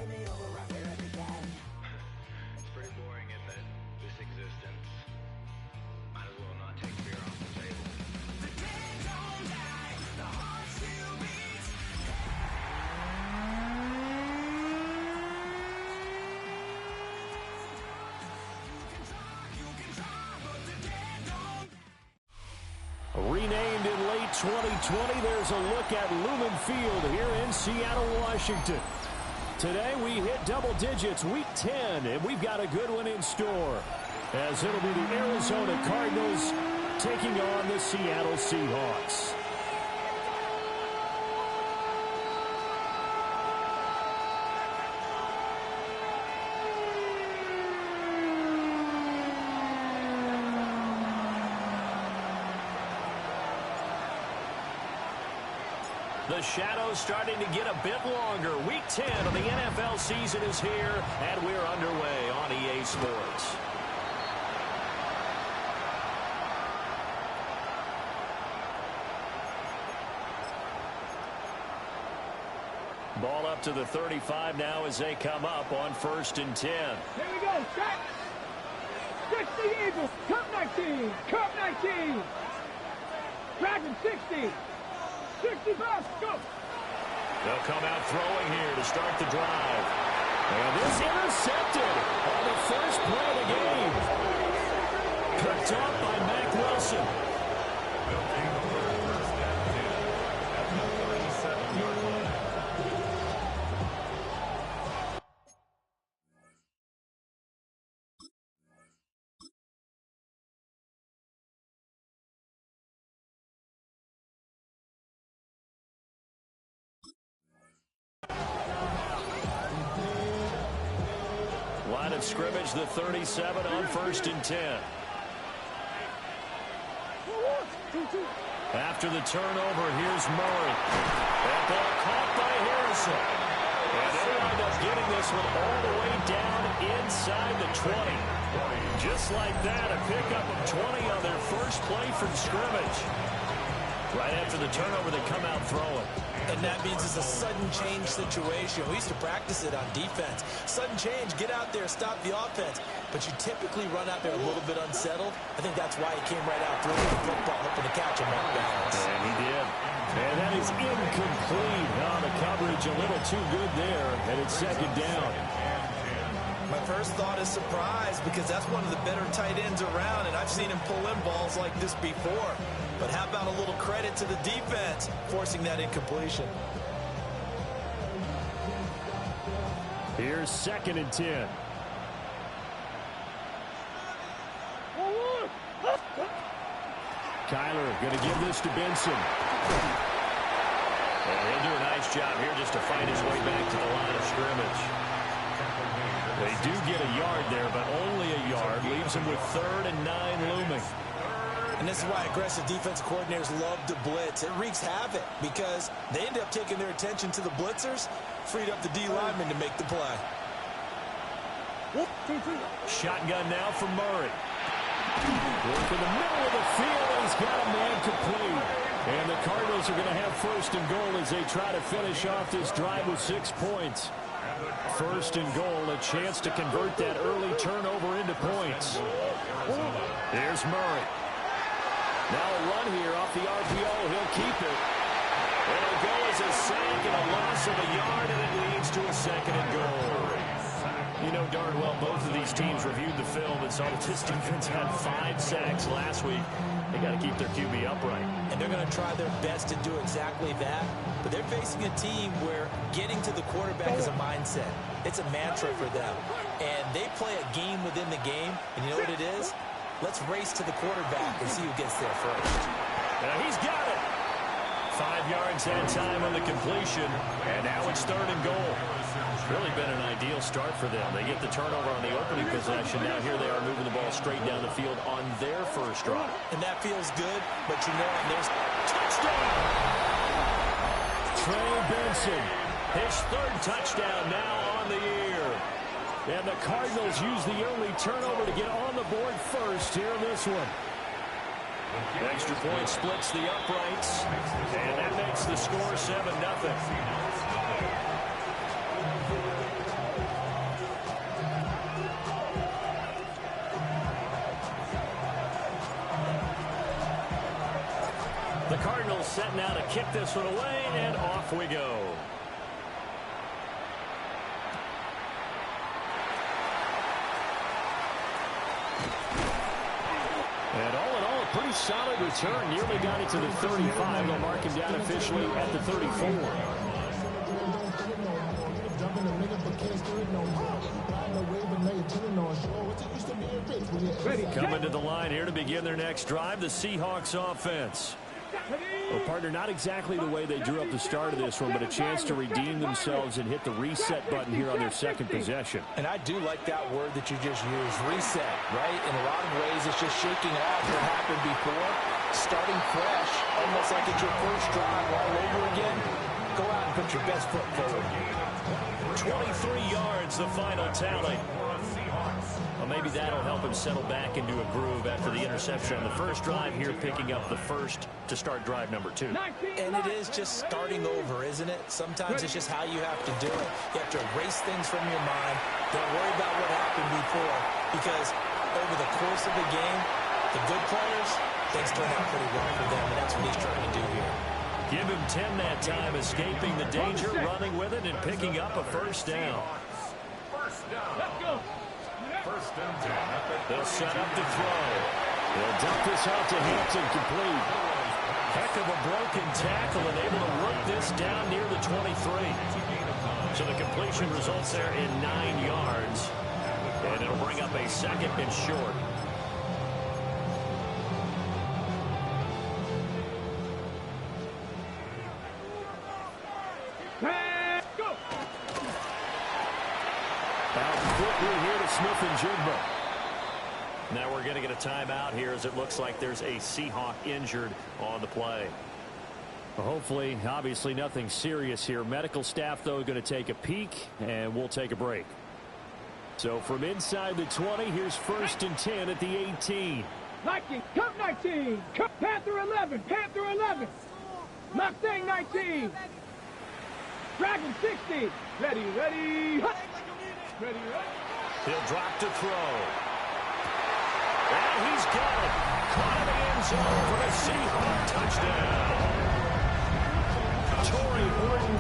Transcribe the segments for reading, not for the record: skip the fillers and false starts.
It's pretty boring, isn't it? This existence. Might as well not take beer off the table. The dead don't die, the heart still beats. You can try, but the dead don't. Renamed in late 2020, there's a look at Lumen Field here in Seattle, Washington. Today we hit double digits, week 10, and we've got a good one in store, as it'll be the Arizona Cardinals taking on the Seattle Seahawks. The shadow's starting to get a bit longer. Week 10 of the NFL season is here, and we're underway on EA Sports. Ball up to the 35 now as they come up on 1st and 10. Here we go, set. 60 Eagles, Cup 19, Cup 19. Dragon 60. 65, go! They'll come out throwing here to start the drive. And this intercepted on the first play of the game. Picked off by Mack Wilson. Line of scrimmage, the 37 on 1st and 10. After the turnover, here's Murray. That ball caught by Harrison. And they wind up getting this one all the way down inside the 20. Just like that, a pickup of 20 on their first play from scrimmage. Right after the turnover, they come out throwing. And that means it's a sudden change situation. We used to practice it on defense. Sudden change, get out there, stop the offense. But you typically run out there a little bit unsettled. I think that's why he came right out throwing the football, hoping to catch him off balance. And he did. And that is incomplete. Now the coverage a little too good there, and it's 2nd down. My first thought is surprise, because that's one of the better tight ends around, and I've seen him pull in balls like this before. But how about a little credit to the defense forcing that incompletion? Here's 2nd and 10. Kyler going to give this to Benson. And he'll do a nice job here just to find his way back to the line of scrimmage. They do get a yard there, but only a yard. Leaves him with 3rd and 9 looming. And this is why aggressive defensive coordinators love to blitz. It wreaks havoc because they end up taking their attention to the blitzers, freed up the D lineman to make the play. Shotgun now for Murray. Work in the middle of the field, and he's got a man complete. And the Cardinals are going to have 1st and goal as they try to finish off this drive with 6 points. 1st and goal, a chance to convert that early turnover into points. There's Murray. Now a run here off the RPO. He'll keep it. And it'll go as a sack and a loss of a yard, and it leads to a 2nd and goal. You know darn well both of these teams reviewed the film and saw that this defense had 5 sacks last week. They got to keep their QB upright. And they're going to try their best to do exactly that. But they're facing a team where getting to the quarterback is a mindset. It's a mantra for them. And they play a game within the game. And you know what it is? Let's race to the quarterback and see who gets there first. He's got it. 5 yards that time on the completion. And now it's 3rd and goal. Really been an ideal start for them. They get the turnover on the opening possession. Now here they are moving the ball straight down the field on their first drive. And that feels good, but you know, there's touchdown. Trey Benson, his 3rd touchdown now on the year. And the Cardinals use the early turnover to get on the board first here in this one. Extra point splits the uprights, and that makes the score 7-0. The Cardinals set now to kick this one away, and off we go. And all in all, a pretty solid return. Nearly got it to the 35. They'll mark him down officially at the 34. Coming to the line here to begin their next drive, the Seahawks offense. Well, partner, not exactly the way they drew up the start of this one, but a chance to redeem themselves and hit the reset button here on their second possession. And I do like that word that you just used, reset, right? In a lot of ways, it's just shaking off what happened before, starting fresh, almost like it's your first drive all over again. Go out and put your best foot forward. 23 yards, the final tally. Well, maybe that'll help him settle back into a groove after the interception on the first drive here, picking up the first to start drive number 2. And it is just starting over, isn't it? Sometimes it's just how you have to do it. You have to erase things from your mind. Don't worry about what happened before, because over the course of the game, the good players, things turn out pretty well for them, and that's what he's trying to do here. Give him 10 that time, escaping the danger, running with it, and picking up a first down. Let's go. First and 10. They'll set up to throw. They'll dump this out to Hampton, complete. Heck of a broken tackle and able to work this down near the 23. So the completion results there in 9 yards. And it'll bring up a second and short. Go. Out quickly here to Smith and Jigba. Now we're going to get a timeout here as it looks like there's a Seahawk injured on the play. Well, hopefully, obviously nothing serious here. Medical staff, though, going to take a peek, and we'll take a break. So from inside the 20, here's first and 10 at the 18. Viking, Cup 19. Cup Panther 11. Panther 11. Mustang 19. Dragon 60. Ready, ready. Hut. Ready, ready. He'll drop to throw. And he's got it. Caught in the end zone for a Seahawk touchdown. Torrey Horton,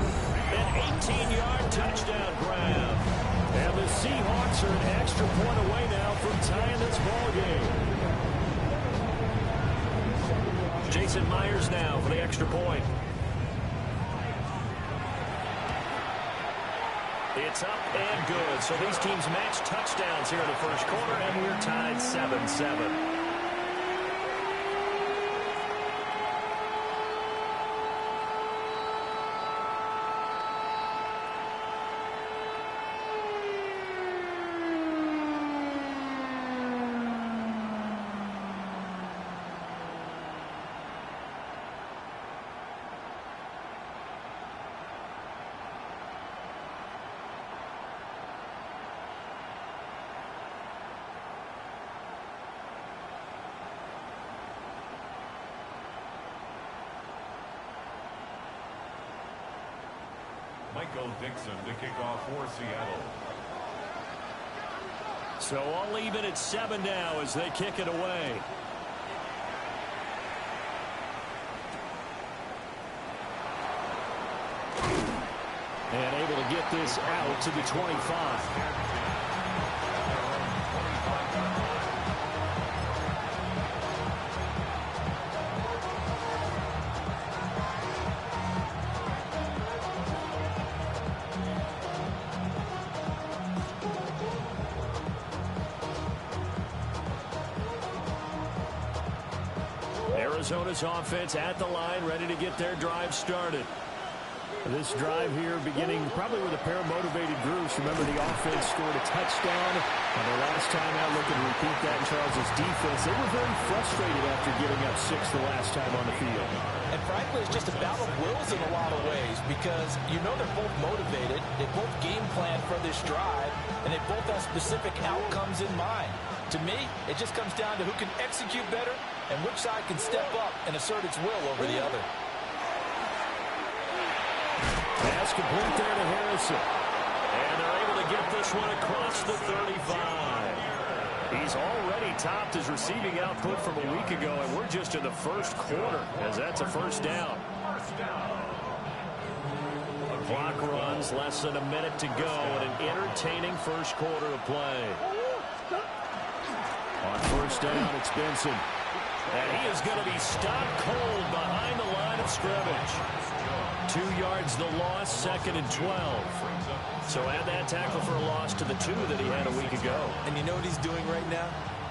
an 18-yard touchdown grab. And the Seahawks are an extra point away now from tying this ball game. Jason Myers now for the extra point. It's up and good. So these teams match touchdowns here in the first quarter, and we're tied 7-7. Michael Dixon to kick off for Seattle. So all even at 7 now as they kick it away. And able to get this out to the 25. Arizona's offense at the line, ready to get their drive started. This drive here beginning probably with a pair of motivated groups. Remember, the offense scored a touchdown. And the last time out, looking to repeat that in Charles' defense. They were very frustrated after giving up 6 the last time on the field. And frankly, it's just a battle of wills in a lot of ways, because you know they're both motivated. They both game plan for this drive, and they both have specific outcomes in mind. To me, it just comes down to who can execute better and which side can step up and assert its will over the other. Pass complete there to Harrison. And they're able to get this one across the 35. He's already topped his receiving output from a week ago, and we're just in the first quarter as that's a first down. The clock runs, less than a minute to go, and an entertaining first quarter of play. On first down, it's Benson. And he is going to be stopped cold behind the line of scrimmage. 2 yards the loss, 2nd and 12. So add that tackle for a loss to the 2 that he had a week ago. And you know what he's doing right now?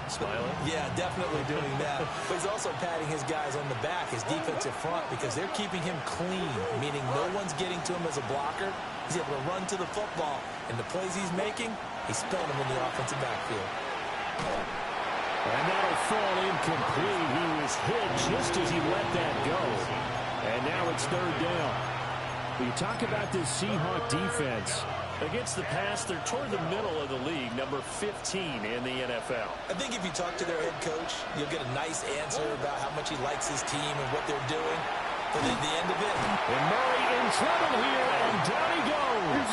Smiling? Yeah, definitely doing that. But he's also patting his guys on the back, his defensive front, because they're keeping him clean, meaning no one's getting to him as a blocker. He's able to run to the football. And the plays he's making, he's spelling them in the offensive backfield. And that'll fall incomplete. He was hit just as he let that go. And now it's 3rd down. When you talk about this Seahawk defense, against the pass, they're toward the middle of the league, number 15 in the NFL. I think if you talk to their head coach, you'll get a nice answer about how much he likes his team and what they're doing. But at the end of it, and Murray in trouble here, and down he goes.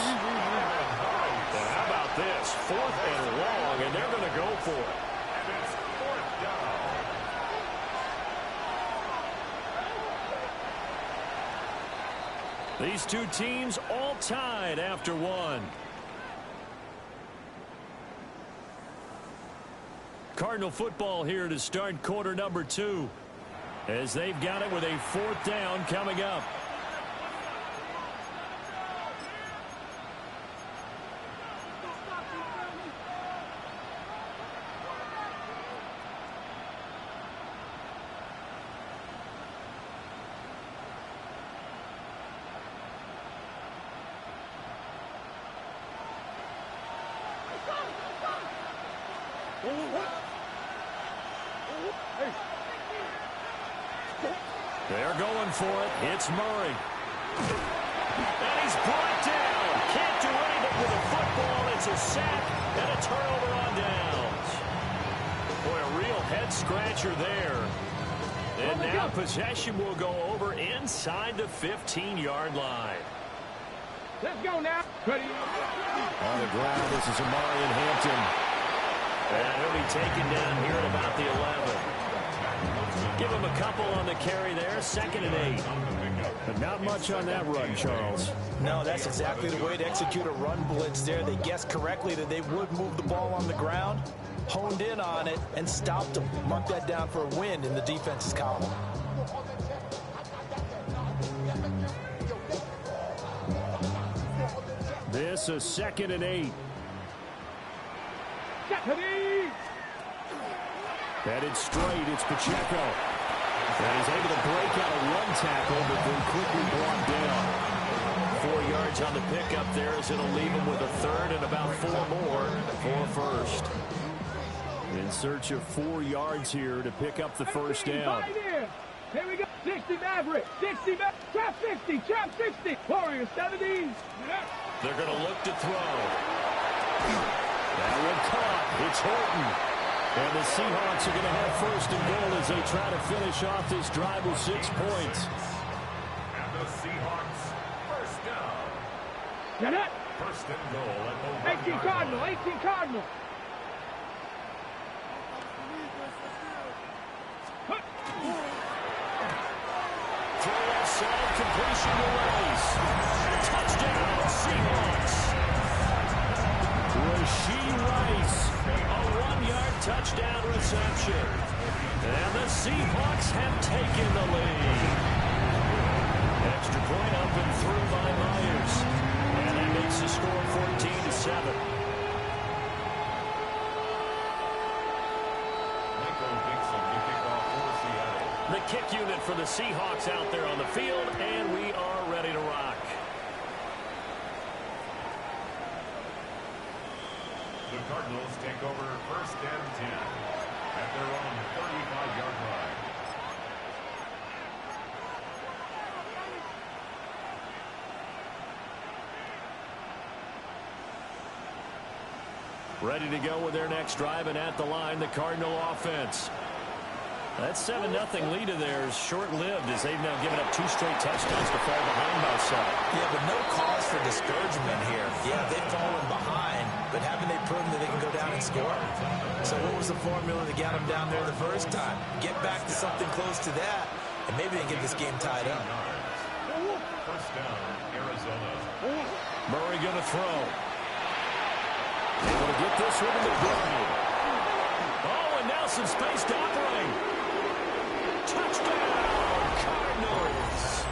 Well, how about this? 4th and long, and they're going to go for it. These two teams all tied after 1. Cardinal football here to start quarter number 2. As they've got it with a 4th down coming up. They're going for it. It's Murray. And he's brought down. Can't do anything with the football. It's a sack and a turnover on downs. Boy, a real head-scratcher there. And now possession will go over inside the 15-yard line. Let's go now. Ready. On the ground, this is Amari in Hampton. And he'll be taken down here at about the 11. Give him a couple on the carry there, 2nd and 8. But not much on that run, Charles. no, that's exactly the way to execute a run blitz there. They guessed correctly that they would move the ball on the ground, honed in on it, and stopped them. Mark that down for a win in the defense's column. This is 2nd and 8. Headed straight, it's Pacheco. And he's able to break out a run tackle, but then quickly brought down. 4 yards on the pickup there as it'll leave him with a 3rd and about 4 more for 1st. In search of 4 yards here to pick up the first down. Here we go. 60 Maverick. 60 Maverick. Trap 60. Trap 60. Warriors 70. They're going to look to throw. That one caught. It's Horton. And the Seahawks are going to have 1st and goal as they try to finish off this drive with 6 points. And the Seahawks, 1st down. Get it. 1st and goal at the 18 Cardinal. 18 Cardinal. Throw outside, completion to Rice. Touchdown, Seahawks. Rashee Rice, a 1-yard touchdown reception. And the Seahawks have taken the lead. Extra point up and through by Myers. And that makes the score 14-7. The kick unit for the Seahawks out there on the field, and we are ready to rock. The Cardinals take over 1st and 10 at their own 35-yard line. Ready to go with their next drive, and at the line, the Cardinal offense. That 7-0 lead of theirs short-lived as they've now given up 2 straight touchdowns to fall behind by 7. Yeah, but no cause for discouragement here. Yeah, they've fallen behind, but haven't they proven that they can go down and score? So what was the formula that got them down there the first time? Get back to something close to that, and maybe they get this game tied up. First down, Arizona. Murray going to throw. Able to get this one to McBride. Oh, and now some space to operate. Touchdown, Cardinals.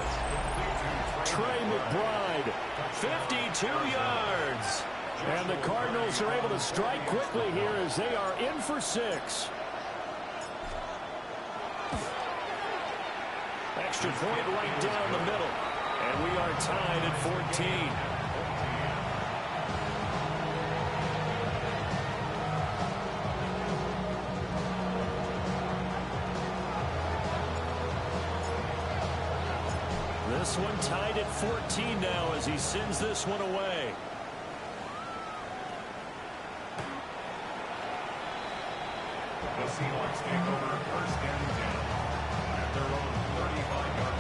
Trey McBride, 52 yards. And the Cardinals are able to strike quickly here as they are in for 6. Extra point right down the middle. And we are tied at 14. This one tied at 14 now as he sends this one away. The Seahawks take over first and 10 at their own 35-yard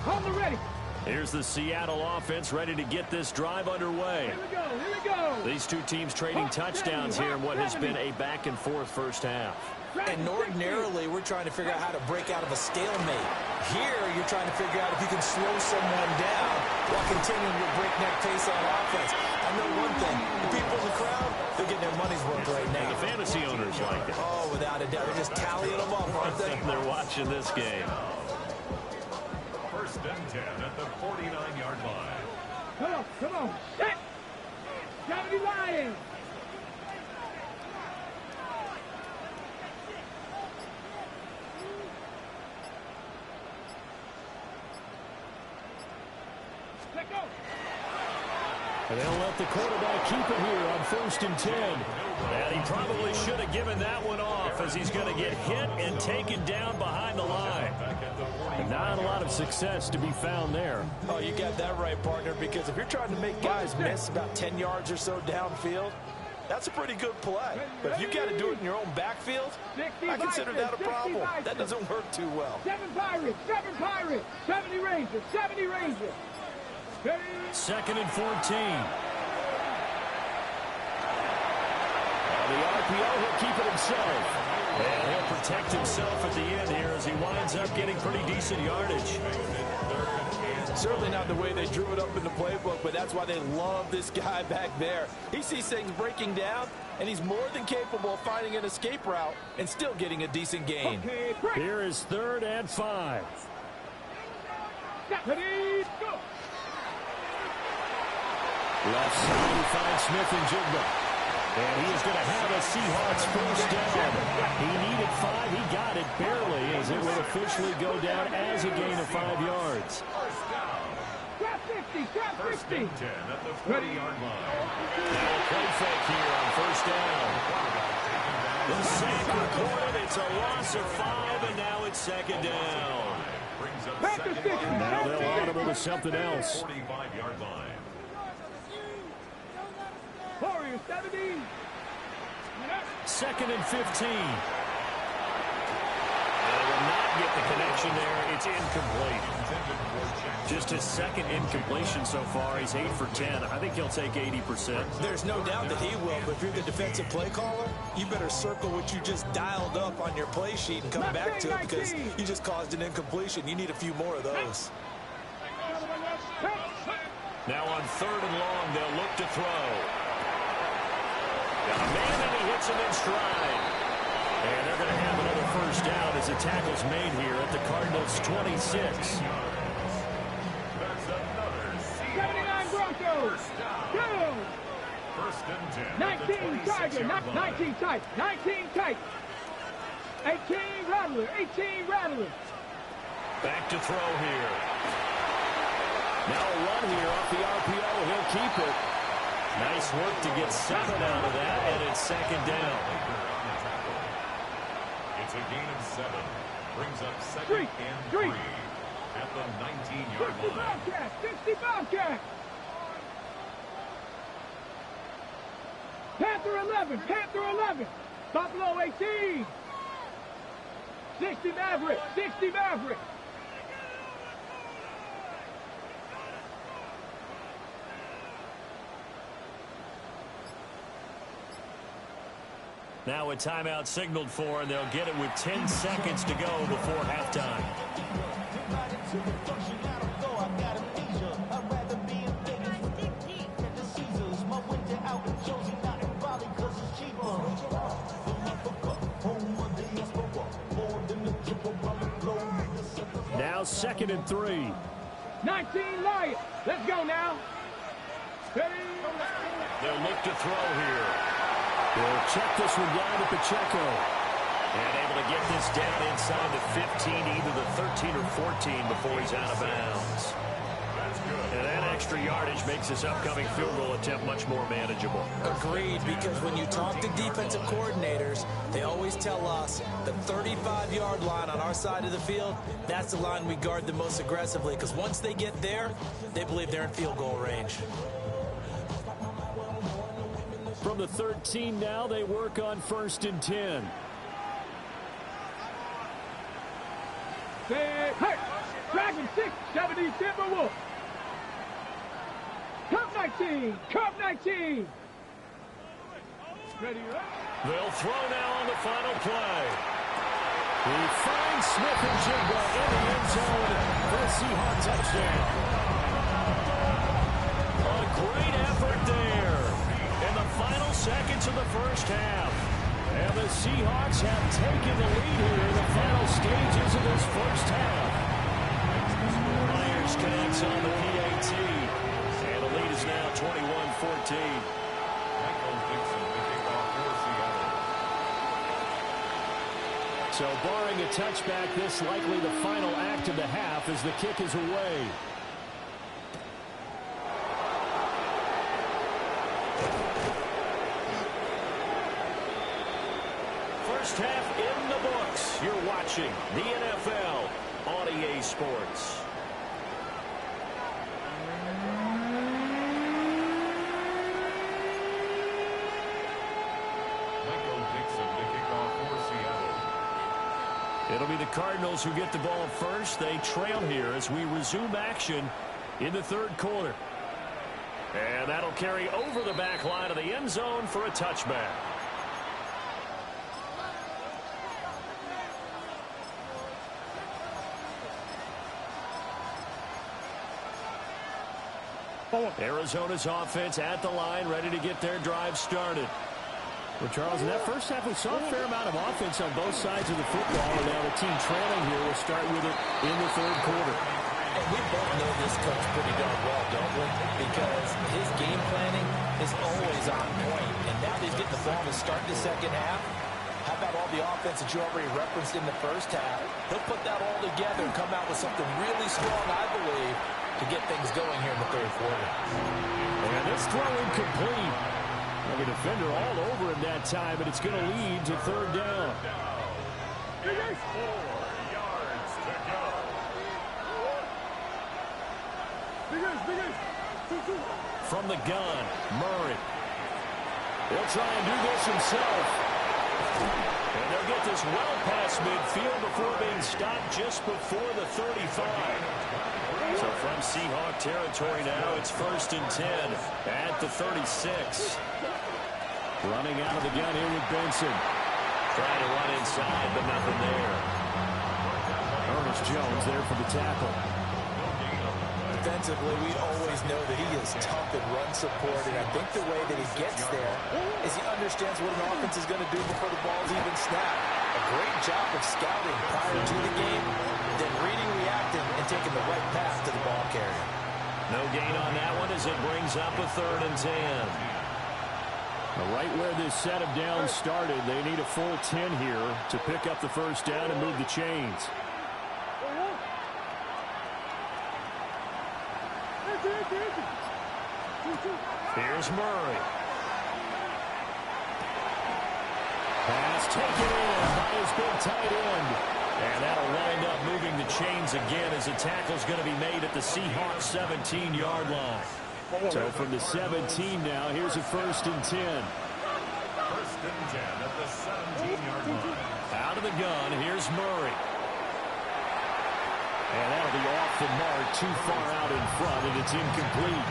line. On the ready. Here's the Seattle offense ready to get this drive underway. Here we go. Here we go. These two teams trading touchdowns here in what has been a back-and-forth first half. And ordinarily, we're trying to figure out how to break out of a stalemate. Here, you're trying to figure out if you can slow someone down while continuing your breakneck pace on offense. I know one thing. The people in the crowd, they're getting their money's worth right now. The fantasy owners like it. Oh, without a doubt. They're just tallying them up, aren't they? They're watching this game. First and 10 at the 49-yard line. Come on. Come on. Set. 70 Lions. Let go. And they'll let the quarterback keep it here on first and 10. And he probably should have given that one off as he's going to get hit and taken down behind the line. And not a lot of success to be found there. Oh, you got that right, partner, because if you're trying to make guys miss about 10 yards or so downfield, that's a pretty good play. But if you got to do it in your own backfield, I consider that a problem. That doesn't work too well. 7 Pirates. 70 Rangers. 70 Rangers. Second and 14. The RPO, he'll keep it himself. And he'll protect himself at the end here as he winds up getting pretty decent yardage. Certainly not the way they drew it up in the playbook, but that's why they love this guy back there. He sees things breaking down, and he's more than capable of finding an escape route and still getting a decent gain. Here is 3rd and 5. Ready, go. Left side, he finds Smith and Jigba. And he is going to have a Seahawks first down. He needed 5. He got it barely as it would officially go down as a gain of 5 yards. Trap 50. Trap 50. First and 10 at the 40-yard line. Now a play fake here on first down. The sack recorded. It's a loss of 5, and now it's second down. Now they'll audible to something else. 45-yard line. Warriors 70. Second and 15. They will not get the connection there. It's incomplete. Just his second incompletion so far. He's 8 for 10. I think he'll take 80%. There's no doubt that he will, but if you're the defensive play caller, you better circle what you just dialed up on your play sheet and come back to it because you just caused an incompletion. You need a few more of those. Now on 3rd and long, they'll look to throw. Got a man, and he hits him in stride. And they're going to have another first down as the tackle's made here at the Cardinals' 26. 79 Broncos. Go. First and 10. 19 Tiger. 19 tight. 19 tight. 18 Rattler. 18 Rattler. Back to throw here. Now a run here off the RPO. He'll keep it. Nice work to get 7 out of that, and it's second down. It's a gain of 7. Brings up second and 3 at the 19-yard 60 line. Bobcat. 60 Bobcat. Panther 11. Panther 11. Buffalo 18. 60 Maverick. 60 Maverick. Now a timeout signaled for, and they'll get it with 10 seconds to go before halftime. Now 2nd and 3. 19 Lions. Let's go now. Ready? They'll look to throw here. They'll check this one down to Pacheco. And able to get this down inside the 15, either the 13 or 14 before he's out of bounds. And that extra yardage makes this upcoming field goal attempt much more manageable. Agreed, because when you talk to defensive coordinators, they always tell us the 35-yard line on our side of the field, that's the line we guard the most aggressively, because once they get there, they believe they're in field goal range. From the 13 now, they work on 1st and 10. Hey, Dragon 6, 70 Timberwolves. Cup 19, Cup 19. Ready, right? They'll throw now on the final play. He finds Smith and Jigba in the end zone for a Seahawks touchdown. A great effort there in the final seconds of the first half. And the Seahawks have taken the lead here in the final stages of this first half. Myers connects on the PAT. And the lead is now 21-14. So barring a touchback, this likely the final act of the half as the kick is away. First half in the books. You're watching the NFL on EA Sports. It'll be the Cardinals who get the ball first. They trail here as we resume action in the 3rd quarter. And that'll carry over the back line of the end zone for a touchback. Arizona's offense at the line, ready to get their drive started. Well, Charles, in that first half, we saw a fair amount of offense on both sides of the football, and now the team trailing here will start with it in the 3rd quarter. And we both know this coach pretty darn well, don't we? Because his game planning is always on point, and now he's getting the ball to start the second half. How about all the offense that you already referenced in the first half? He'll put that all together and come out with something really strong, I believe, to get things going here in the 3rd quarter. And this throw incomplete. Like a defender all over him that time, and it's going to lead to 3rd down. 4 yards to go. From the gun, Murray. He'll try and do this himself. And they'll get this well past midfield before being stopped just before the 35. So from Seahawk territory now, it's 1st and 10 at the 36. Running out of the gun here with Benson. Trying to run inside, but nothing there. Ernest Jones there for the tackle. Defensively, we always know that he is tough in run support, and I think the way that he gets there is he understands what an offense is going to do before the ball's even snapped. A great job of scouting prior to the game, then reading, reacting, and taking the right path to the ball carrier. No gain on that one as it brings up a 3rd and 10. Right where this set of downs started, they need a full 10 here to pick up the first down and move the chains. Here's Murray. Pass taken in by his big tight end. And that'll wind up moving the chains again as a tackle's going to be made at the Seahawks 17-yard line. So from the 17 now, here's a 1st and 10. 1st and 10 at the 17-yard line. Out of the gun, here's Murray. And that'll be off the mark, too far out in front, and it's incomplete.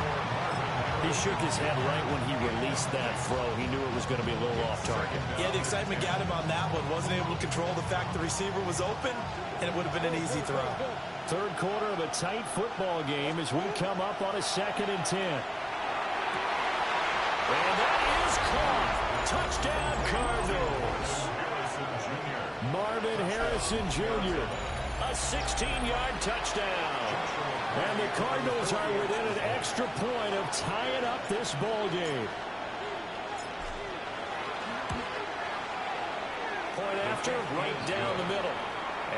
He shook his head right when he released that throw. He knew it was going to be a little off target. Yeah, the excitement got him on that one. Wasn't able to control the fact the receiver was open, and it would have been an easy throw. Third quarter of a tight football game as we come up on a 2nd and 10. And that is caught. Touchdown, Cardinals. Marvin Harrison Jr. A 16-yard touchdown. And the Cardinals are within an extra point of tying up this ball game. Point after, right down the middle.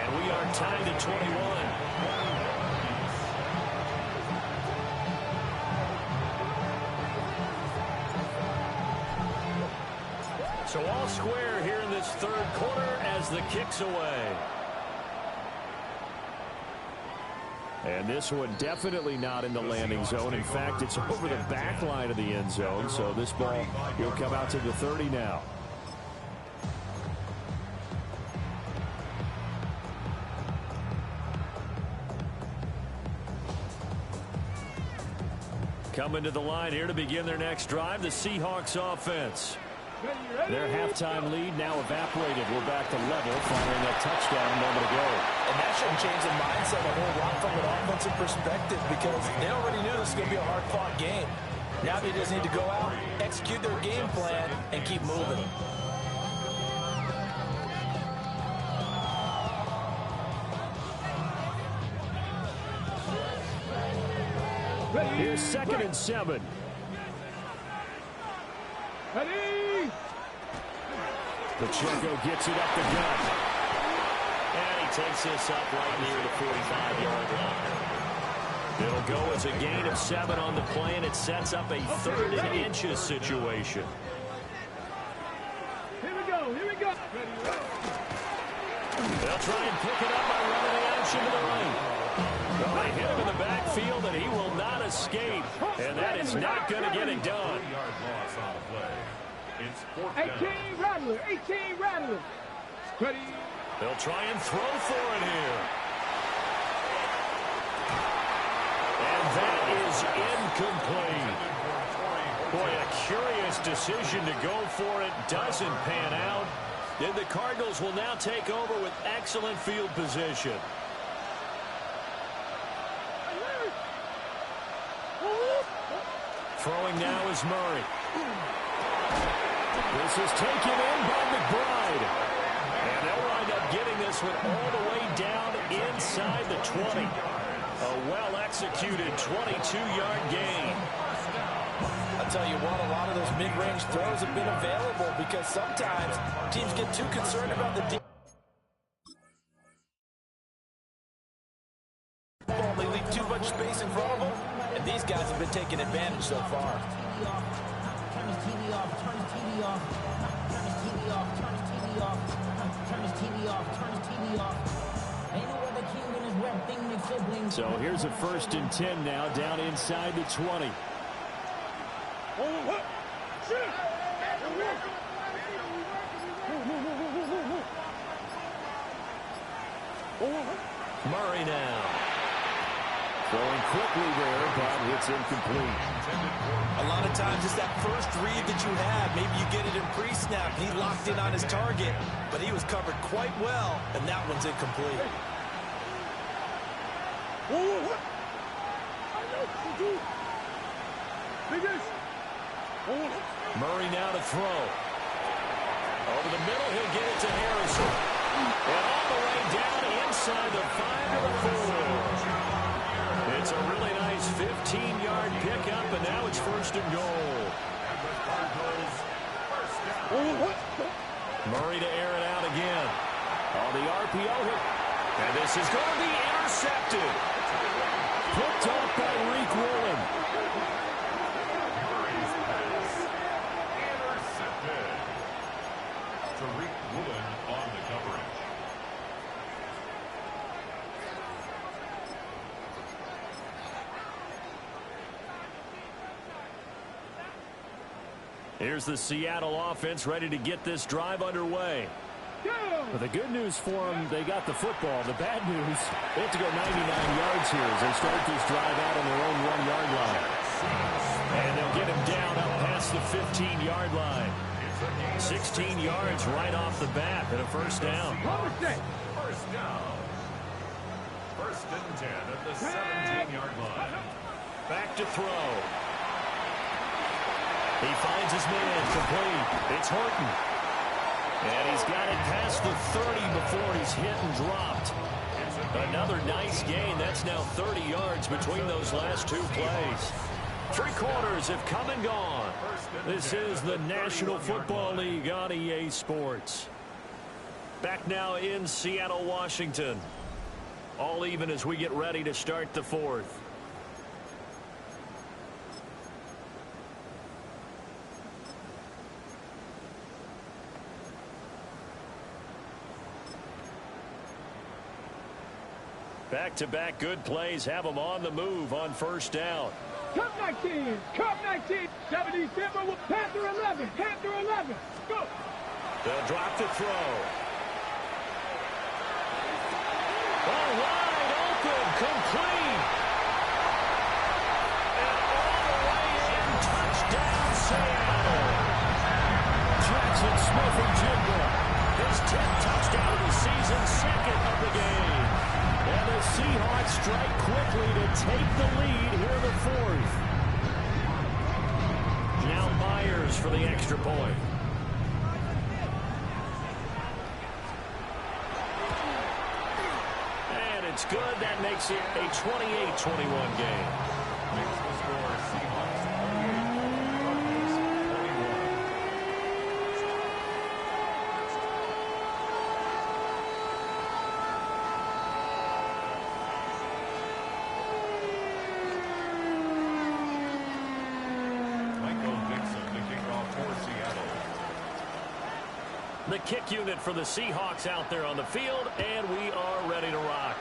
And we are tied at 21. So all square here in this third quarter as the kick's away. And this one definitely not in the landing zone. In fact, it's over the back line of the end zone. So this ball will come out to the 30 now. Coming to the line here to begin their next drive, the Seahawks offense. Their halftime lead now evaporated. We're back to level following that touchdown a moment ago. And that shouldn't change the mindset a whole lot from an offensive perspective because they already knew this was going to be a hard-fought game. Now they just need to go out, execute their game plan, and keep moving. Here's 2nd and 7. Ready? Pacheco gets it up the gut. And he takes this up right near the 45-yard line. It'll go as a gain of 7 on the play, and it sets up a 3rd and inches situation. Here we go. Here we go. They'll try and pick it up by running the action to the right. Well, they hit him in the backfield, and he will not escape. And that is not going to get it done. 18 Rattler. 18 Rattler. Ready? They'll try and throw for it here. And that is incomplete. Boy, a curious decision to go for it. Doesn't pan out. Then the Cardinals will now take over with excellent field position. Throwing now is Murray. This is taken in by McBride. And they'll wind up getting this one all the way down inside the 20. A well-executed 22-yard gain. I'll tell you what, a lot of those mid-range throws have been available because sometimes teams get too concerned about the deep. They leave too much space in front of them, and these guys have been taking advantage so far. Turn his TV off, turn his TV off, turn his TV off, turn his TV off, turn his TV off, turn his TV off. Ain't no other king in his rep thing than siblings. So here's a 1st and 10 now down inside the 20. Murray now. Throwing quickly there, but it's incomplete. A lot of times it's that first read that you have. Maybe you get it in pre-snap. He locked in on his target, but he was covered quite well, and that one's incomplete. Murray now to throw. Over the middle, he'll get it to Harrison. And all the way down inside the 5 to the 4. It's a really nice 15-yard pickup, and now it's 1st and goal. Murray to air it out again. On the RPO hit. And this is going to be intercepted. Picked off by Reek Woolen. Intercepted. Tariq Woolen on the coverage. Here's the Seattle offense ready to get this drive underway. But the good news for them, they got the football. The bad news, they have to go 99 yards here as they start this drive out on their own 1-yard line. And they'll get him down up past the 15-yard line. 16 yards right off the bat and a first down. First down. First and 10 at the 17-yard line. Back to throw. He finds his man complete. It's Horton. And he's got it past the 30 before he's hit and dropped. Another nice gain. That's now 30 yards between those last two plays. 3 quarters have come and gone. This is the National Football League on EA Sports. Back now in Seattle, Washington. All even as we get ready to start the fourth. Back-to-back good plays have them on the move on first down. Cup 19, Cup 19, 77 with Panther 11, Panther 11, go. They'll drop the throw. Oh, wide open, complete. And all the way in, touchdown Seattle. Jackson Smith-Njigba, his 10th touchdown of the season, second of the game. And the Seahawks strike quickly to take the lead here in the fourth. Now Myers for the extra point. And it's good. That makes it a 28-21 game. Makes the score Seahawks 28, Cardinals 21. The kick unit for the Seahawks out there on the field, and we are ready to rock.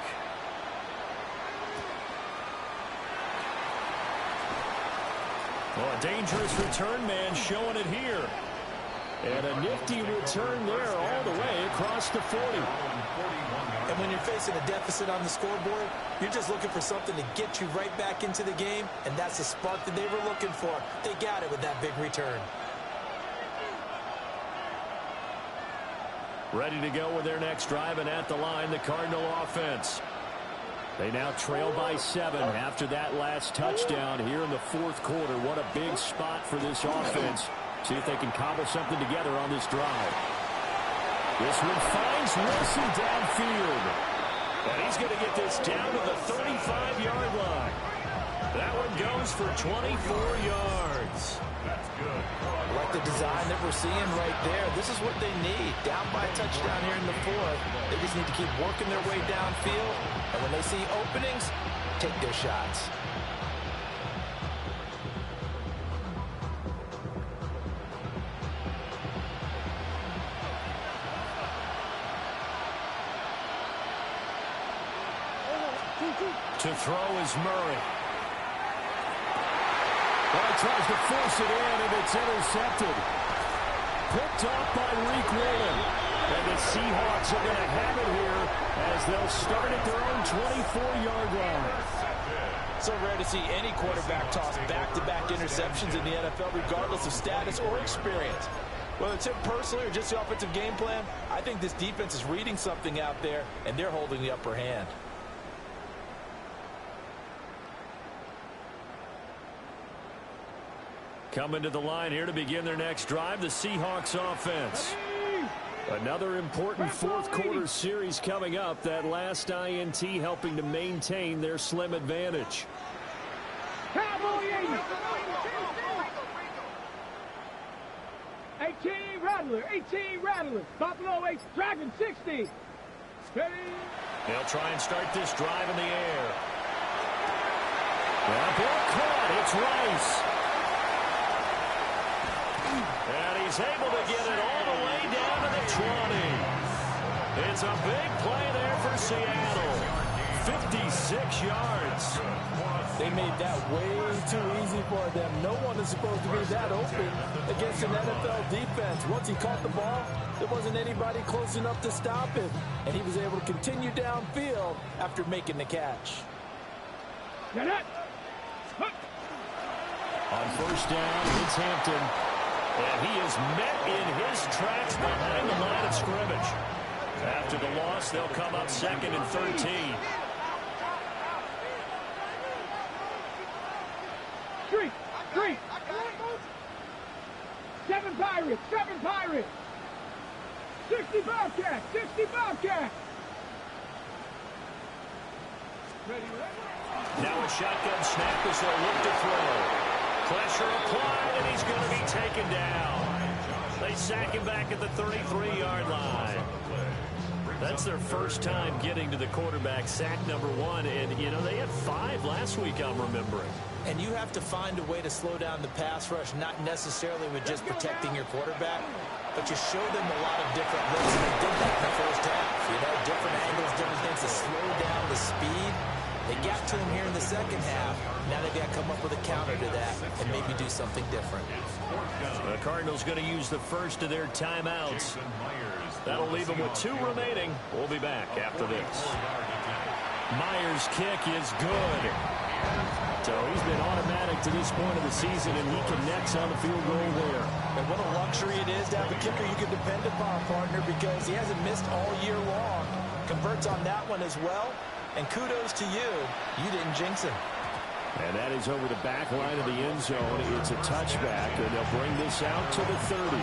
Well, a dangerous return man showing it here. And a nifty return there all the way across the 40. And when you're facing a deficit on the scoreboard, you're just looking for something to get you right back into the game, and that's the spark that they were looking for. They got it with that big return. Ready to go with their next drive, and at the line, the Cardinal offense. They now trail by 7 after that last touchdown here in the fourth quarter. What a big spot for this offense. See if they can cobble something together on this drive. This one finds Wilson downfield. And he's going to get this down to the 35-yard line. That one goes for 24 yards. That's good. I like the design that we're seeing right there. This is what they need. Down by a touchdown here in the fourth. They just need to keep working their way downfield. And when they see openings, take their shots. To throw is Murray. Well, he tries to force it in, and it's intercepted. Picked off by Reek Willen. And the Seahawks are going to have it here as they'll start at their own 24-yard line. So rare to see any quarterback toss back-to-back interceptions in the NFL, regardless of status or experience. Whether it's him personally or just the offensive game plan, I think this defense is reading something out there, and they're holding the upper hand. Coming to the line here to begin their next drive, the Seahawks offense. Another important fourth quarter series coming up. That last INT helping to maintain their slim advantage. Cowboy 80. 18 Rattler, 18 Rattler. Buffalo 8, Dragon 60. Ready? They'll try and start this drive in the air. Well, ball caught. It's Rice. And he's able to get it all the way down to the 20. It's a big play there for Seattle. 56 yards. They made that way too easy for them. No one is supposed to be that open against an NFL defense. Once he caught the ball, there wasn't anybody close enough to stop him. And he was able to continue downfield after making the catch. Get it. On first down, it's Hampton. And he is met in his tracks behind the line of scrimmage. After the loss, they'll come up 2nd and 13. Street. 7 Pirates. 60 Bobcats. Ready. Now a shotgun snap as they'll look to throw. Pressure applied, and he's going to be taken down. They sack him back at the 33-yard line. That's their first time getting to the quarterback, sack number 1. And, you know, they had 5 last week, I'm remembering. And you have to find a way to slow down the pass rush, not necessarily with just protecting your quarterback, but you show them a lot of different looks, and they did that in the first half. You know, different angles, different things to slow down the speed. They got to him here in the second half. Now they've got to come up with a counter to that and maybe do something different. The Cardinals going to use the first of their timeouts. That'll leave them with 2 remaining. We'll be back after this. Myers' kick is good. So he's been automatic to this point of the season, and he connects on the field goal there. And what a luxury it is to have a kicker you can depend upon, partner, because he hasn't missed all year long. Converts on that one as well. And kudos to you. You didn't jinx him. And that is over the back line of the end zone. It's a touchback, and they'll bring this out to the 30.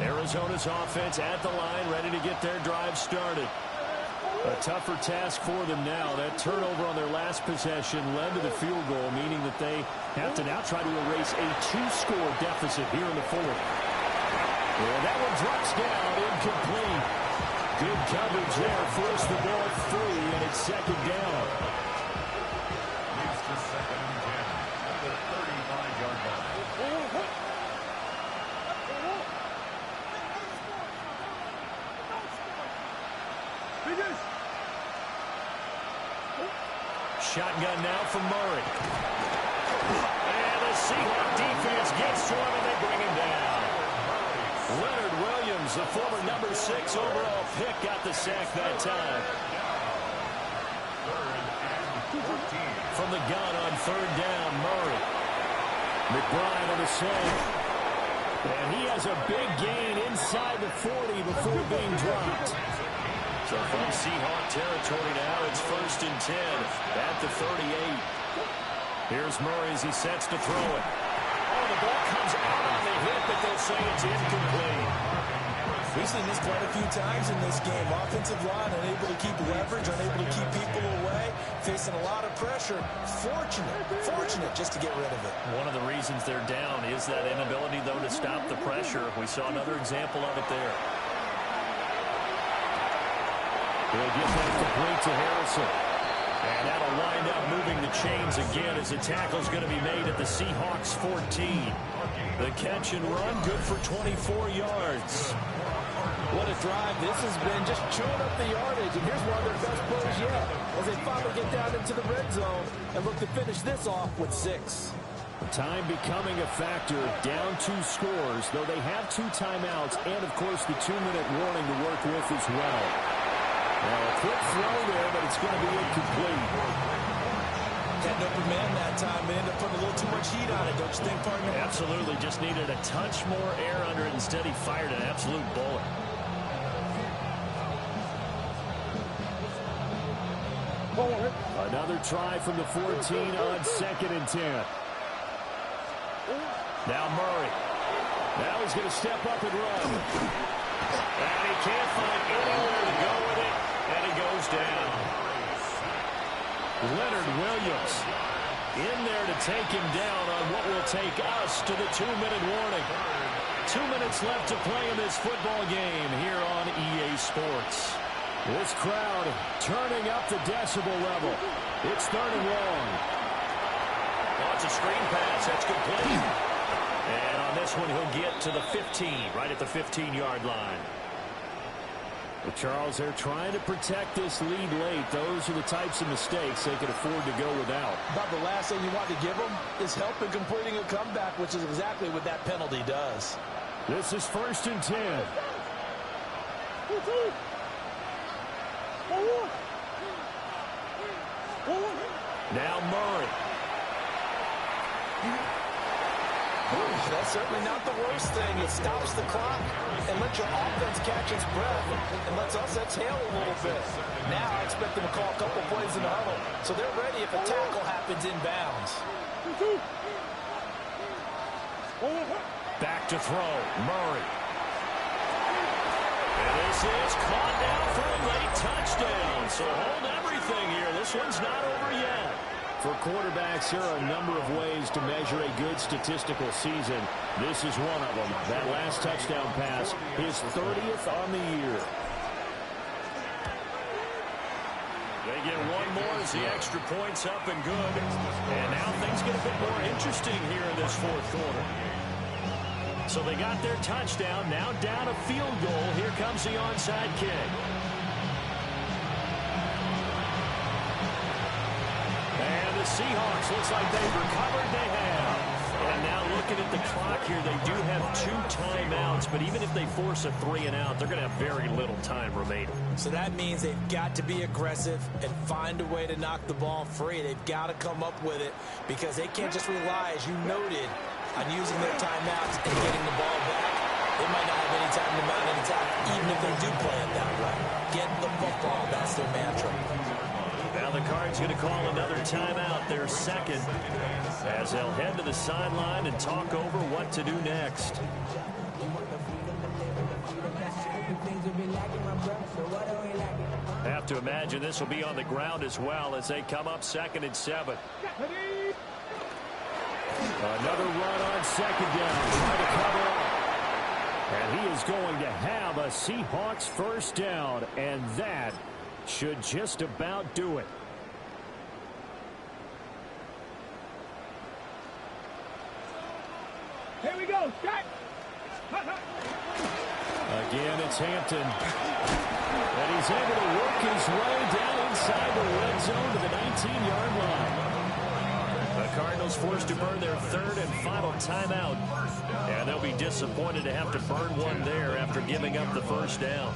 Arizona's offense at the line, ready to get their drive started. A tougher task for them now. That turnover on their last possession led to the field goal, meaning that they have to now try to erase a 2-score deficit here in the 4th. And that one drops down, incomplete. Good coverage there, forced the ball free, and it's 2nd down. It's the 2nd and 10 at the 35-yard line. Shotgun now for Murray. And the Seahawks defense gets to him, and they bring him down. Leonard Williams, the former number 6 overall pick, got the sack that time. From the gun on 3rd down, Murray. McBride on the save. And he has a big gain inside the 40 before being dropped. So from Seahawk territory now, it's 1st and 10 at the 38. Here's Murray as he sets to throw it. Oh, the ball comes out on the hip, but they'll say it's incomplete. We've seen this quite a few times in this game. Offensive line unable to keep leverage, unable to keep people away, facing a lot of pressure. Fortunate just to get rid of it. One of the reasons they're down is that inability, though, to stop the pressure. We saw another example of it there. He'll get that complete to Harrison. And that'll wind up moving the chains again as the tackle's going to be made at the Seahawks 14. The catch and run, good for 24 yards. What a drive. This has been just chewing up the yardage. And here's one of their best plays yet as they finally get down into the red zone and look to finish this off with 6. Time becoming a factor, down 2 scores, though they have 2 timeouts and, of course, the 2-minute warning to work with as well. Now, a quick throw there, but it's going to be incomplete. Had an open man that time, and ended up putting a little too much heat on it, don't you think, partner? Absolutely, just needed a touch more air under it. Instead, he fired an absolute bullet. Another try from the 14 on 2nd and 10. Now Murray. Now he's going to step up and run. And he can't find anywhere to go with it, and he goes down. Leonard Williams in there to take him down on what will take us to the 2-minute warning. 2 minutes left to play in this football game here on EA Sports. This crowd turning up the decibel level. It's 3rd and long. Oh, it's a screen pass. That's complete. And on this one, he'll get to the 15, right at the 15-yard line. Well, Charles, they're trying to protect this lead late. Those are the types of mistakes they can afford to go without. About the last thing you want to give them is help in completing a comeback, which is exactly what that penalty does. This is 1st and 10. Now Murray. That's certainly not the worst thing. It stops the clock and lets your offense catch its breath and lets us exhale a little bit. Now I expect them to call a couple plays in the huddle, so they're ready if a tackle happens inbounds. Back to throw. Murray. And this is caught down for a late touchdown. So hold everything here. This one's not over yet. For quarterbacks, there are a number of ways to measure a good statistical season. This is one of them. That last touchdown pass, his 30th on the year. They get one more as the extra point's up and good. And now things get a bit more interesting here in this fourth quarter. So they got their touchdown, now down a field goal. Here comes the onside kick. And the Seahawks, looks like they've recovered. They have. And now looking at the clock here, they do have 2 timeouts, but even if they force a 3-and-out, they're going to have very little time remaining. So that means they've got to be aggressive and find a way to knock the ball free. They've got to come up with it because they can't just rely, as you noted, on using their timeouts and getting the ball back. They might not have any time to mount an attack, even if they do play it that way. Get the football, that's their mantra. Now the Cards going to call another timeout, their second, as they'll head to the sideline and talk over what to do next. Have to imagine this will be on the ground as well as they come up 2nd and 7. Another run on 2nd down, trying to cover up. And he is going to have a Seahawks first down, and that should just about do it. Here we go, Scott. Again, it's Hampton. And he's able to work his way down inside the red zone to the 19-yard line. The Cardinals forced to burn their 3rd and final timeout. And they'll be disappointed to have to burn one there after giving up the first down.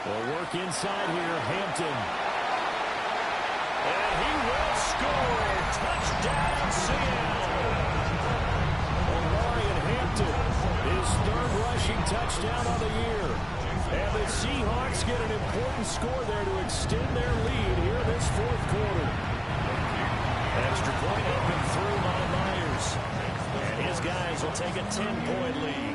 They'll work inside here, Hampton. And he will score. Touchdown, Seattle. Ryan Hampton, his 3rd rushing touchdown on the year. And the Seahawks get an important score there to extend their lead here in this 4th quarter. Extra point up and through by Myers. And his guys will take a 10-point lead.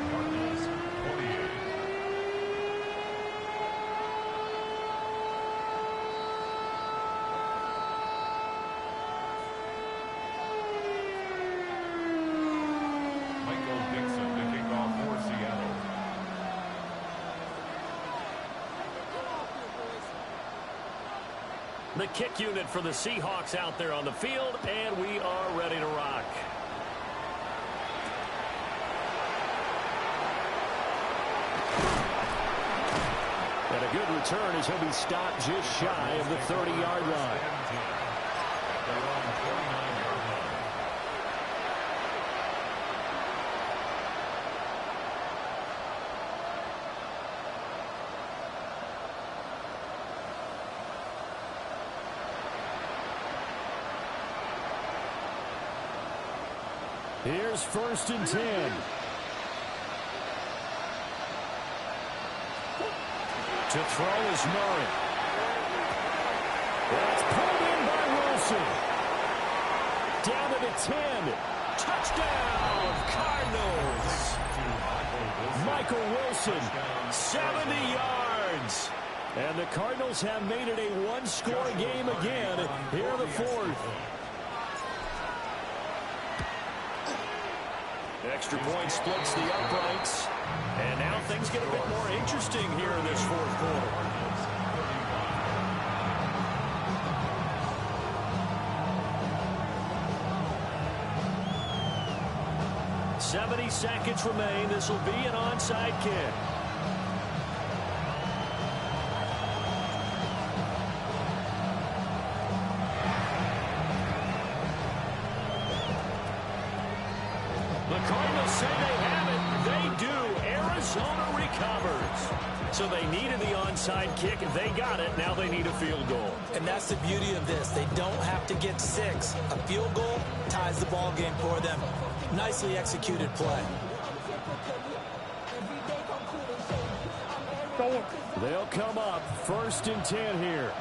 The kick unit for the Seahawks out there on the field, and we are ready to rock. And a good return as he'll be stopped just shy of the 30-yard line. Here's 1st and 10. To throw is Murray. That's pulled in by Wilson. Down to the 10. Touchdown, Cardinals. Michael Wilson, 70 yards. And the Cardinals have made it a one-score game again here in the 4th. Extra point splits the uprights. And now things get a bit more interesting here in this 4th quarter. 70 seconds remain. This will be an onside kick. The Cardinals say they have it. They do. Arizona recovers. So they needed the onside kick. They got it. Now they need a field goal. And that's the beauty of this. They don't have to get 6. A field goal ties the ball game for them. Nicely executed play. They'll come up 1st and 10 here.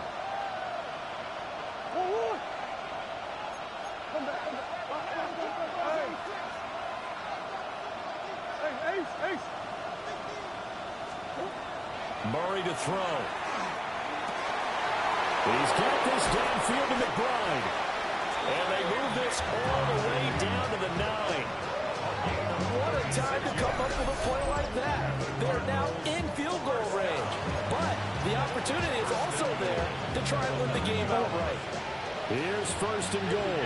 Murray to throw. He's got this downfield to McBride. And they move this all the way down to the 9. What a time to come up with a play like that. They're now in field goal range. But the opportunity is also there to try and win the game outright. Here's 1st and goal.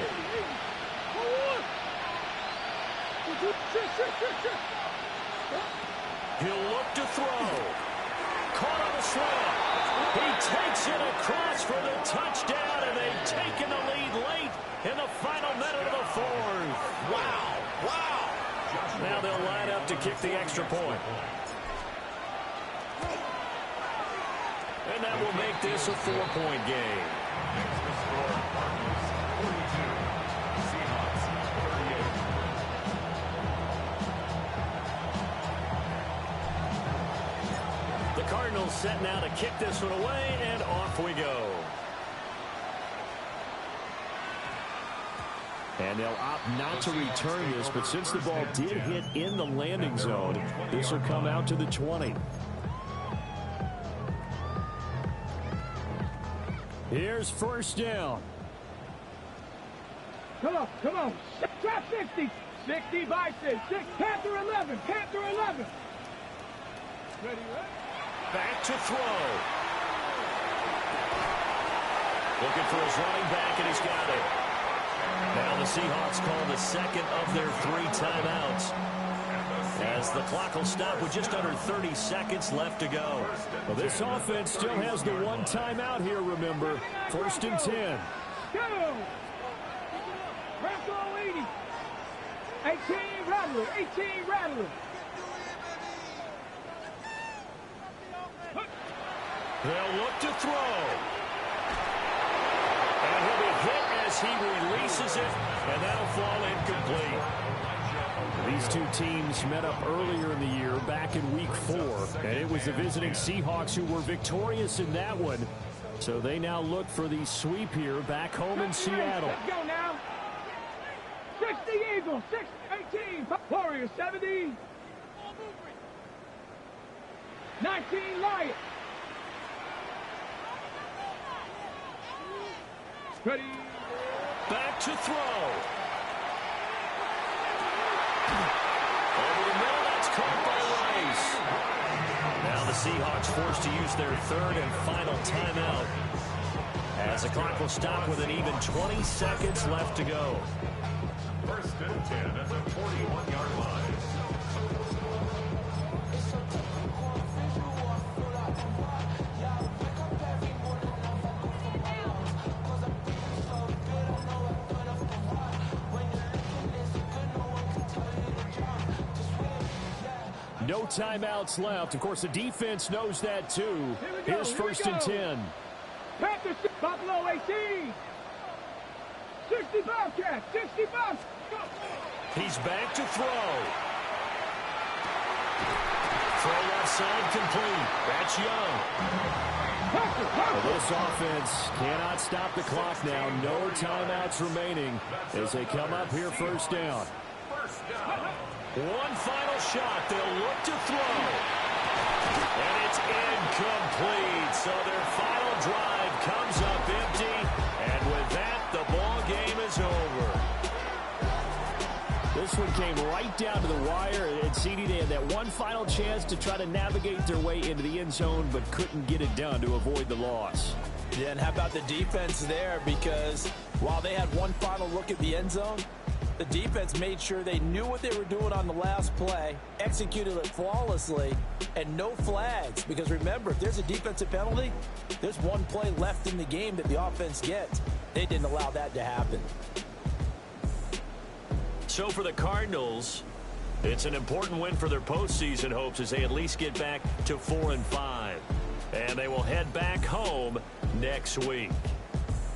He'll look to throw. Caught on the slant. He takes it across for the touchdown, and they've taken the lead late in the final minute of the 4th. Wow. Wow. Now they'll line up to kick the extra point. And that will make this a 4-point game. Seahawks 38. The Cardinals set now to kick this one away, and off we go. And they'll opt not to return this, but since the ball did hit in the landing zone, this will come out to the 20. Here's 1st down. Come on. Trap 60. 60 by 6. Panther 11. Panther 11. Ready? Back to throw. Looking for his running back, and he's got it. Now the Seahawks call the second of their 3 timeouts, as the clock will stop with just under 30 seconds left to go. Well, this offense still has the 1 timeout here, remember. 1st and 10. Go! Press all 80. 18 Rattler. 18 Rattler. They'll look to throw. And he'll be hit as he releases it, and that'll fall incomplete. These two teams met up earlier in the year, back in Week 4, and it was the visiting Seahawks who were victorious in that one. So they now look for the sweep here back home in Seattle. Let's go now. 60 Eagles, 18 Warriors, 70. 19 Lions. Ready. Back to throw. Over the middle, that's caught by Rice. Now the Seahawks forced to use their 3rd and final timeout, as the clock will stop with an even 20 seconds left to go. 1st and 10 at the 41-yard line. No timeouts left. Of course, the defense knows that too. Here's 1st and 10. Panthers, Buffalo 18. 60 Bobcats, 60 Bobcats. He's back to throw. Throw left side complete. That's Young. Well, this offense cannot stop the clock now. No timeouts remaining as they come up here 1st down. One final shot. They'll look to throw. And it's incomplete. So their final drive comes up empty. And with that, the ball game is over. This one came right down to the wire. And CD, they had that one final chance to try to navigate their way into the end zone, but couldn't get it done to avoid the loss. Yeah, and how about the defense there? Because while they had one final look at the end zone, The defense made sure they knew what they were doing on the last play, executed it flawlessly, and no flags. Because remember, if there's a defensive penalty, there's one play left in the game that the offense gets. They didn't allow that to happen. So for the Cardinals, it's an important win for their postseason hopes as they at least get back to 4-5. And they will head back home next week.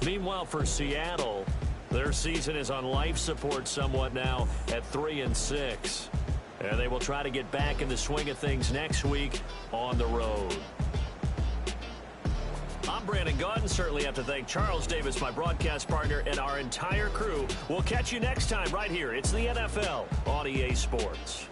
Meanwhile, for Seattle, their season is on life support somewhat now at 3-6. And they will try to get back in the swing of things next week on the road. I'm Brandon Gaudin. Certainly have to thank Charles Davis, my broadcast partner, and our entire crew. We'll catch you next time right here. It's the NFL on EA Sports.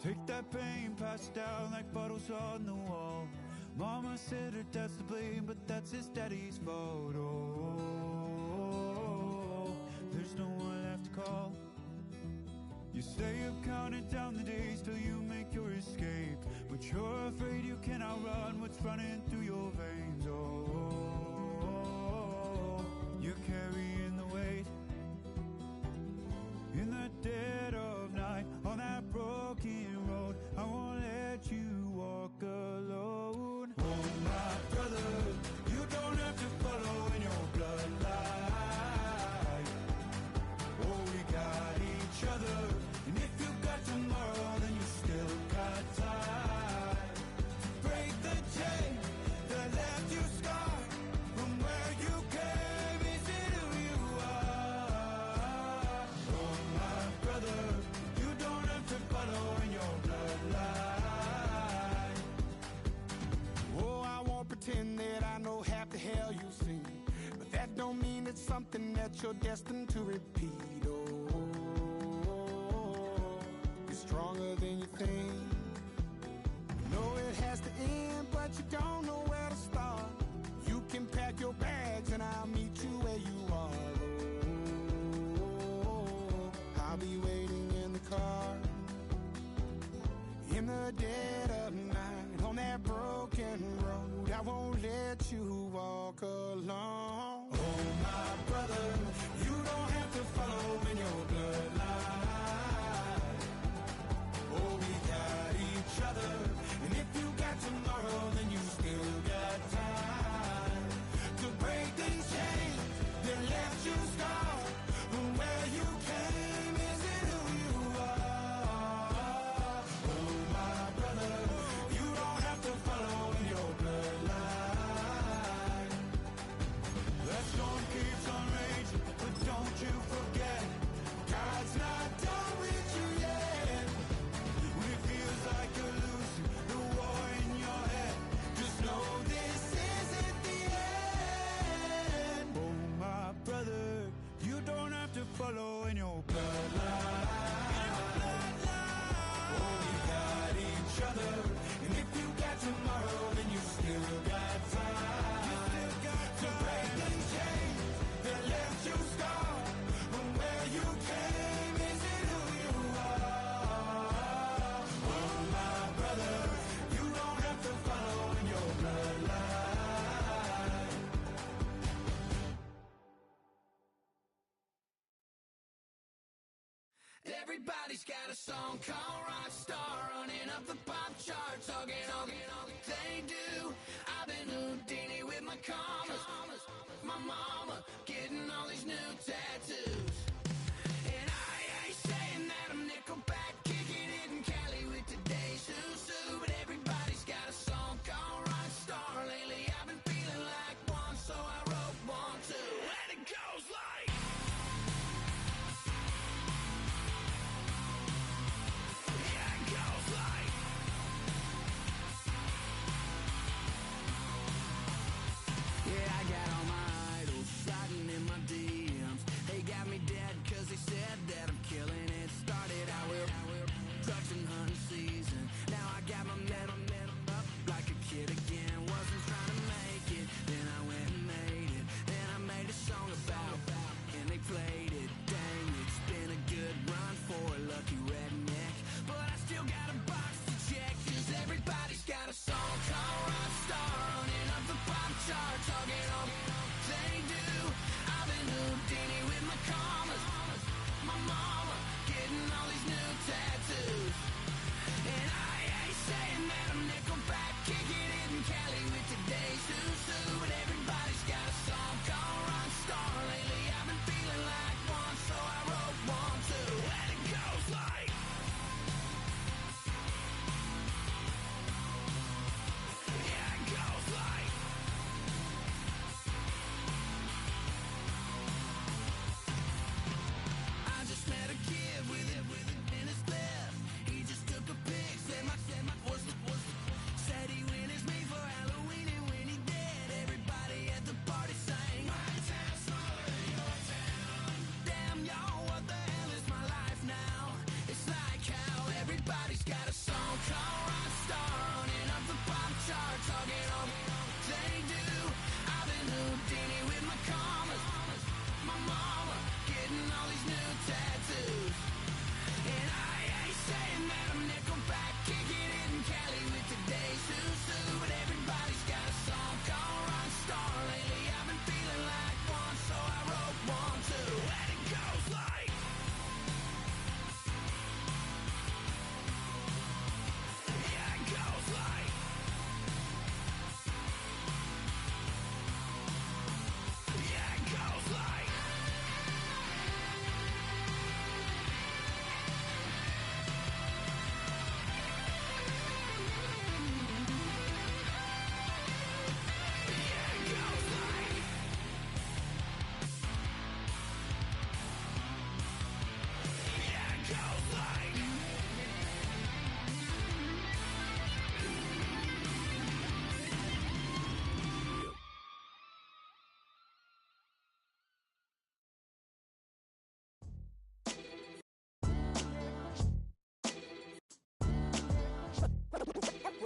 Take that pain, pass it down like bottles on the wall. Mama said her dad's to blame, but that's his daddy's fault. Oh, there's no one left to call. You stay up counting down the days till you make your escape, but you're afraid you cannot run what's running through your veins. Oh, you're carrying the weight in the dead of night on that broken road. I won't let you walk alone. Oh, my brother, you don't have to follow in your bloodline. Oh, we got each other. And if you got tomorrow, then you still got time to break the chain that left you scarred from where you came. Is it who you are? Oh, my brother, you don't have to follow in your bloodline. Oh, I won't pretend that I know half the hell you've seen, but that don't mean it's something that you're destined to repeat. Stronger than you think. Know it has to end, but you don't know where to start. You can pack your bags and I'll meet you where you are. Oh, I'll be waiting in the car in the dead of night on that broken road. I won't let you walk alone. Oh, my brother, you don't have to follow in your bloodline. And if you got tomorrow, then you still got time to break these chains that left you scarred from where you came. Is it who you are? Oh, my brother, you don't have to follow in your bloodline. The storm keeps on raging, but don't you forget, God's not done with you yet. When it feels like you're losing the war in your head, just know this isn't the end. Oh, my brother, you don't have to follow in your bloodline. Oh, we got each other, and if you got tomorrow, then you still got time to break these chains that left you scarred from where you came. Is it who you are? Oh, my brother, you don't have to follow in your bloodline. Everybody's got a song called Rockstar, running up the pop charts, talking all they do. I've been Houdini with my commas, my mama getting all these new tattoos. And I ain't saying that I'm Nickelback, kicking it in Cali with today's Susu, but everybody's got a song called Rockstar. Lately I've been feeling like one, so I wrote one too. And it goes like, yeah, it goes like, yeah, I got all my idols sliding in my DMs. They got me dead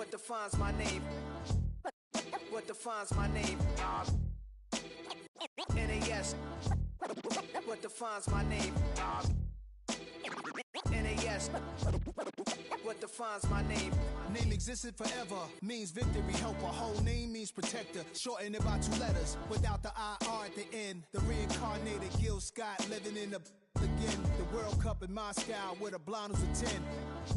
What defines my name? What defines my name? NAS. What defines my name? NAS. What defines my name? Name existed forever, means victory, helper. Whole name means protector, shorten it by 2 letters, without the IR at the end. The reincarnated Gil Scott, living in the again. The World Cup in Moscow, with a blind who's a 10.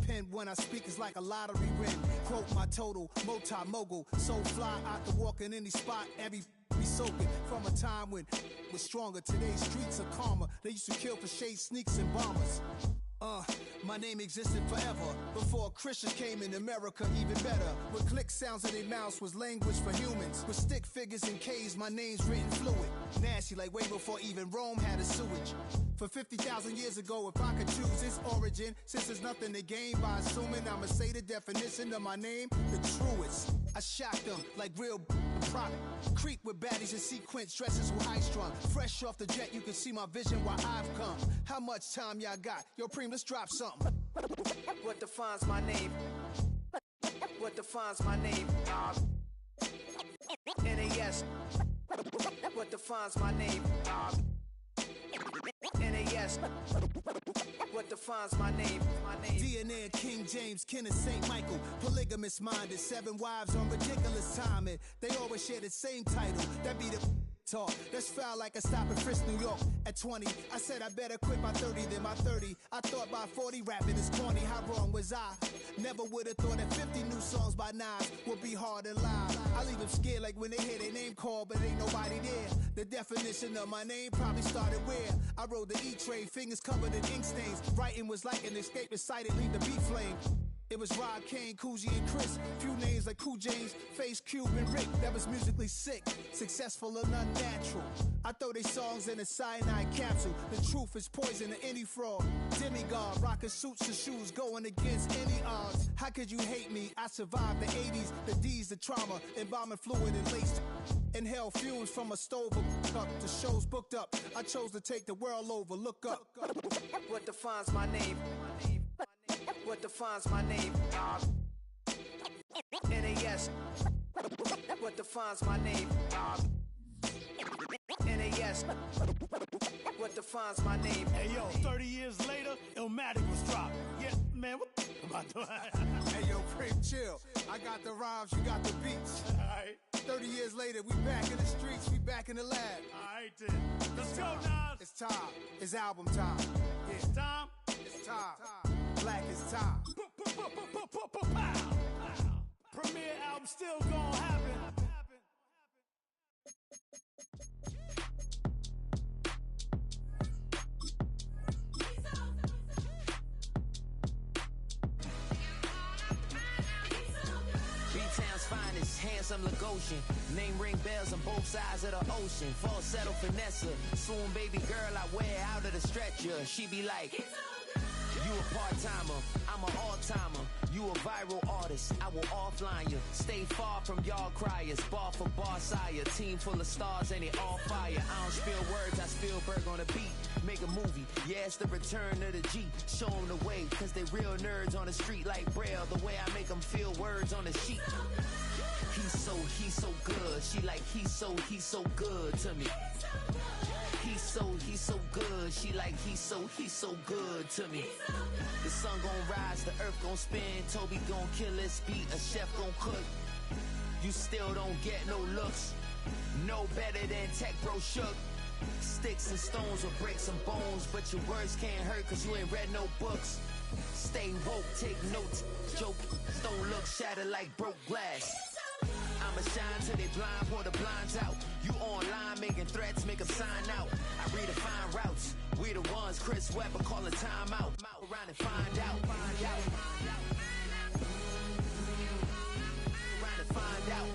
Pen when I speak is like a lottery win. Quote my total, multi-mogul, so fly out to walk in any spot, every be soaking from a time when was stronger. Today's streets are calmer. They used to kill for shade sneaks and bombers. My name existed forever before Christians came in America, even better. With click sounds in their mouths was language for humans. With stick figures and K's, my name's written fluid. Nasty like way before even Rome had a sewage. For 50,000 years ago, if I could choose its origin, since there's nothing to gain by assuming, I'ma say the definition of my name, the truest. I shocked them like real prop. Creep with baddies in sequence, dresses with high strung. Fresh off the jet, you can see my vision where I've come. How much time y'all got? Yo, Preem, let's drop something. What defines my name? What defines my name? NAS. What defines my name? NAS. What defines my name? DNA of King James, kin of St. Michael. Polygamous minded, 7 wives on ridiculous timing. They always share the same title. That be the talk. That's foul like a stop in Frisk, New York. At 20, I said I better quit by 30 than by 30. I thought by 40 rapping is corny. How wrong was I? Never would have thought that 50 new songs by Nas would be hard and live. I leave them scared like when they hear their name called, but ain't nobody there. The definition of my name probably started where I rode the E-train, fingers covered in ink stains. Writing was like an escape excited, leave the beat flame. It was Rob, Kane, Coogee, and Chris. Few names like Cool James, Face, Cube, and Rick. That was musically sick, successful and unnatural. I throw they songs in a cyanide capsule. The truth is poison to any fraud. Demigod, rocking suits and shoes, going against any odds. How could you hate me? I survived the 80s, the D's, the trauma, embalming fluid and laced. Inhale fumes from a stove up. The show's booked up. I chose to take the world over. Look up. What defines my name? What defines my name? NAS. What defines my name? NAS. What defines my name? Hey yo, 30 years later, Illmatic was dropped. Yeah, man, what the am I doing? Hey yo, Prince, chill. I got the rhymes, you got the beats. Alright. 30 years later, we back in the streets, we back in the lab. Alright then. Let's go, Nas. It's time. It's album time. Yeah. It's time. It's time. Black is time. Premiere album still gonna happen. B-Town's finest, handsome Lagosian. Name ring bells on both sides of the ocean. Falsetto finesse, swoon baby girl I wear out of the stretcher. She be like, you a part-timer, I'm an all-timer. You a viral artist, I will offline you. Stay far from y'all criers, bar for bar sire. Team full of stars and they all fire. I don't spill words, I Spielberg on a beat. Make a movie, yeah, it's the return of the G. Show them the way, cause they real nerds on the street like Braille. The way I make them feel words on the sheet. He's so good. She like, he's so good to me. He's so good. She like, he's so good to me. The sun gon' rise, the earth gon' spin. Toby gon' kill this beat, a chef gon' cook. You still don't get no looks. No better than Tech Bro Shook. Sticks and stones will break some bones, but your words can't hurt cause you ain't read no books. Stay woke, take notes, joke. Don't look shattered like broke glass. I'ma shine till they blind, pour the blinds out. You online making threats, make them sign out. I redefine routes. We the ones Chris Webber calling time out. Around and find out. Around and find out.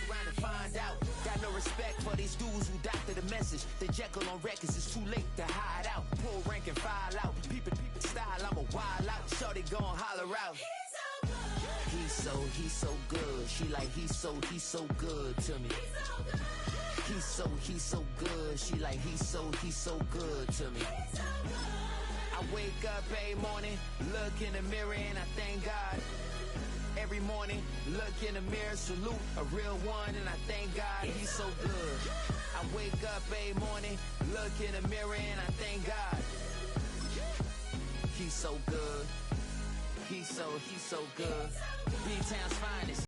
Around and find out. Got no respect for these dudes who doctor the message. The Jekyll on records, it's too late to hide out. Pull rank and file out. Peep style, I'm a wild out. Shorty gon' holler out. He's so good. She like, he's so good to me. He's so good. She like, he's so good to me. I wake up every morning, look in the mirror and I thank God. Every morning, look in the mirror, salute a real one, and I thank God he's so good. I wake up every morning, look in the mirror, and I thank God. He's so good. He's so good. B-Town's finest.